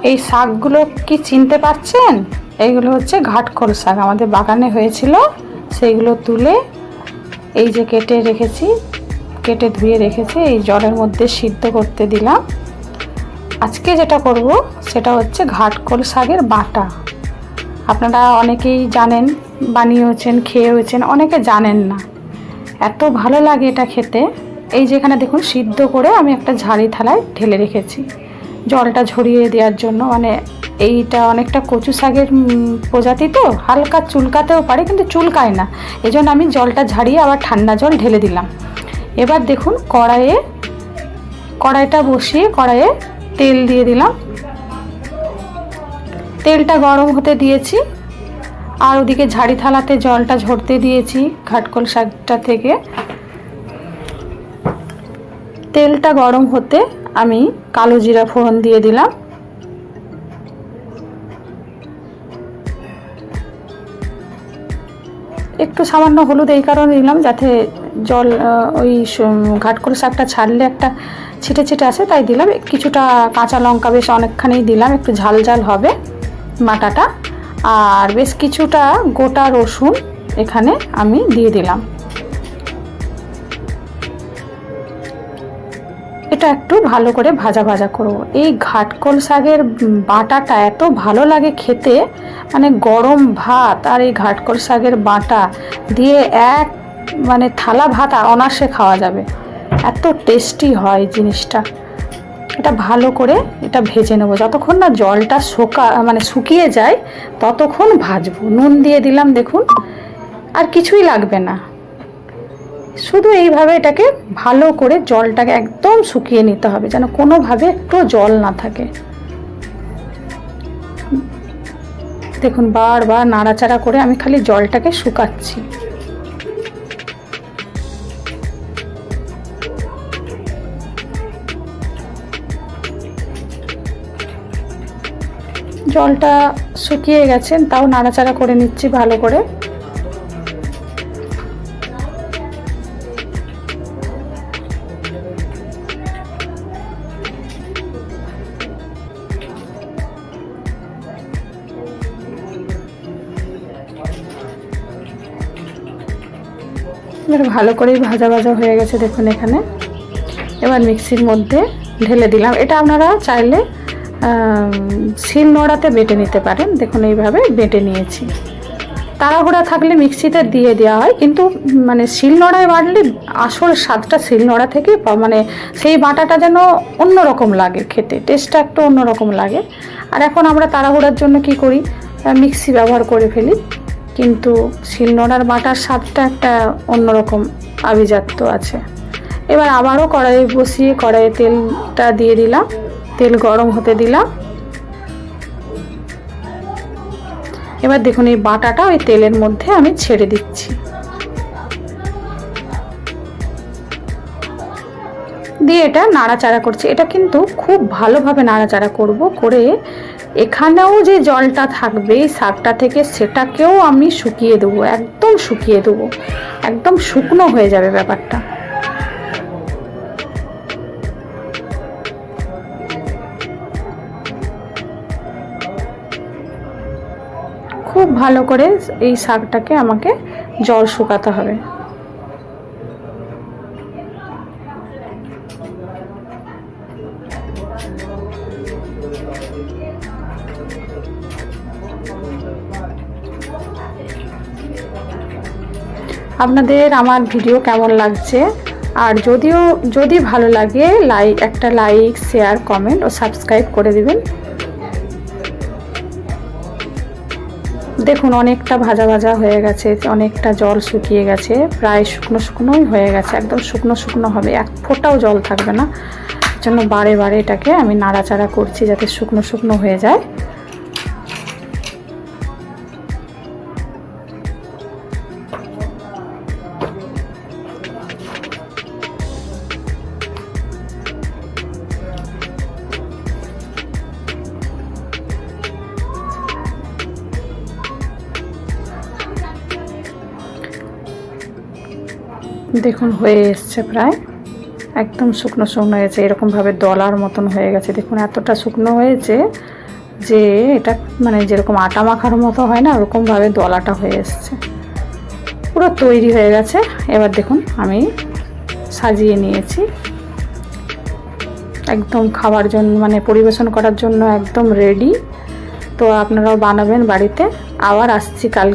এই শাকগুলো কি চিনতে পারছেন? এইগুলো হচ্ছে ঘাটকোল শাক, আমাদের বাগানে হয়েছিল। সেইগুলো তুলে এই যে কেটে রেখেছি, কেটে ধুয়ে রেখেছি, এই জলের মধ্যে সিদ্ধ করতে দিলাম। আজকে যেটা করব সেটা হচ্ছে ঘাটকোল শাকের বাটা। আপনারা অনেকেই জানেন, বানিয়েছেন, খেয়েছেন, অনেকে জানেন না। এত ভালো লাগে এটা খেতে। এই যেখানে দেখুন সিদ্ধ করে আমি একটা ঝাড়ি থালায় ঢেলে রেখেছি জলটা ঝরিয়ে দেওয়ার জন্য। মানে এইটা অনেকটা কচু শাকের প্রজাতি, তো হালকা চুলকাতেও পারে কিন্তু চুলকায় না, এই জন্য আমি জলটা ঝাড়িয়ে আবার ঠান্ডা জল ঢেলে দিলাম। এবার দেখুন কড়াইটা বসিয়ে কড়াইয়ে তেল দিয়ে দিলাম। তেলটা গরম হতে দিয়েছি, আর ওদিকে ঝাড়ি থালাতে জলটা ঝরতে দিয়েছি ঘাটকোল শাকটা থেকে। তেলটা গরম হতে আমি কালো জিরা ফোড়ন দিয়ে দিলাম। একটু সামান্য হলুদ এই কারণে দিলাম যাতে জল ওই ঘাটকোল শাকটা ছাড়লে একটা ছিটে ছিটে আসে, তাই দিলাম। কিছুটা কাঁচা লঙ্কা, বেশ অনেকখানি দিলাম, একটু ঝাল ঝাল হবে বাটাটা। আর বেশ কিছুটা গোটা রসুন এখানে আমি দিয়ে দিলাম। এটা একটু ভালো করে ভাজা ভাজা করব। এই ঘাটকোল শাকের বাটাটা এত ভালো লাগে খেতে, মানে গরম ভাত আর এই ঘাটকোল শাকের বাটা দিয়ে মানে থালা ভাত অনায়াসে খাওয়া যাবে, এত টেস্টি হয় জিনিসটা। এটা ভালো করে এটা ভেজে নেব, যতক্ষণ না জলটা শুকিয়ে যায় ততক্ষণ ভাজবো। নুন দিয়ে দিলাম, দেখুন, আর কিছুই লাগবে না। শুধু এইভাবে এটাকে ভালো করে জলটাকে একদম শুকিয়ে নিতে হবে, যেন কোনোভাবে একটু জল না থাকে। দেখুন বারবার নাড়াচাড়া করে আমি খালি জলটাকে শুকাচ্ছি। জলটা শুকিয়ে গেছে, তাও নাড়াচাড়া করে নিচ্ছি ভালো করে। ভালো করেই ভাজা ভাজা হয়ে গেছে দেখুন এখানে। এবার মিক্সির মধ্যে ঢেলে দিলাম। এটা আপনারা চাইলে শিল নোড়াতে বেটে নিতে পারেন। দেখুন এইভাবে বেটে নিয়েছি। তাড়াহুড়া থাকলে মিক্সিতে দিয়ে দেওয়া হয়, কিন্তু মানে শিল নোড়ায় বাটলে আসল স্বাদটা শিল নোড়া থেকে মানে সেই বাটাটা যেন অন্যরকম লাগে খেতে, টেস্টটা একটু অন্যরকম লাগে। আর এখন আমরা তাড়াহুড়ার জন্য কি করি, মিক্সি ব্যবহার করে ফেলি, কিন্তু শিলনোড়ার বাটার স্বাদটা একটা অন্যরকম আভিজাত্য আছে। এবার আবারও কড়াইয়ে বসিয়ে কড়াইয়ে তেলটা দিয়ে দিলাম, তেল গরম হতে দিলাম। এবার দেখুন এই বাটাটা ওই তেলের মধ্যে আমি ছেড়ে দিচ্ছি, দিয়ে এটা নাড়াচাড়া করছি। এটা কিন্তু খুব ভালোভাবে নাড়াচাড়া করে এখানেও যে জলটা থাকবে শাকটা থেকে সেটাকেও আমি শুকিয়ে দেবো, একদম শুকিয়ে দেবো, একদম শুকনো হয়ে যাবে ব্যাপারটা। খুব ভালো করে এই শাকটাকে আমাকে জল শুকাতে হবে। আপনাদের আমার ভিডিও কেমন লাগছে, আর যদি ভালো লাগে একটা লাইক, শেয়ার, কমেন্ট ও সাবস্ক্রাইব করে দিবেন। দেখুন অনেকটা ভাজা ভাজা হয়ে গেছে, অনেকটা জল শুকিয়ে গেছে, প্রায় শুকনো শুকনোই হয়ে গেছে, একদম শুকনো শুকনো হবে, এক ফোঁটাও জল থাকবে না। জন্য বারে বারে এটাকে আমি নাড়াচাড়া করছি যাতে শুকনো শুকনো হয়ে যায়। দেখুন হয়ে এসছে প্রায়। একদম শুকনো শুকনো হয়েছে, এরকমভাবে দলার মতন হয়ে গেছে। দেখুন এতটা শুকনো হয়েছে যে এটা মানে যেরকম আটা মাখার মতো হয় না, ওরকমভাবে দলাটা হয়ে এসছে, পুরো তৈরি হয়ে গেছে। এবার দেখুন আমি সাজিয়ে নিয়েছি, একদম খাওয়ার জন্য মানে পরিবেশন করার জন্য একদম রেডি। তো আপনারাও বানাবেন বাড়িতে। আবার আসছি কাল।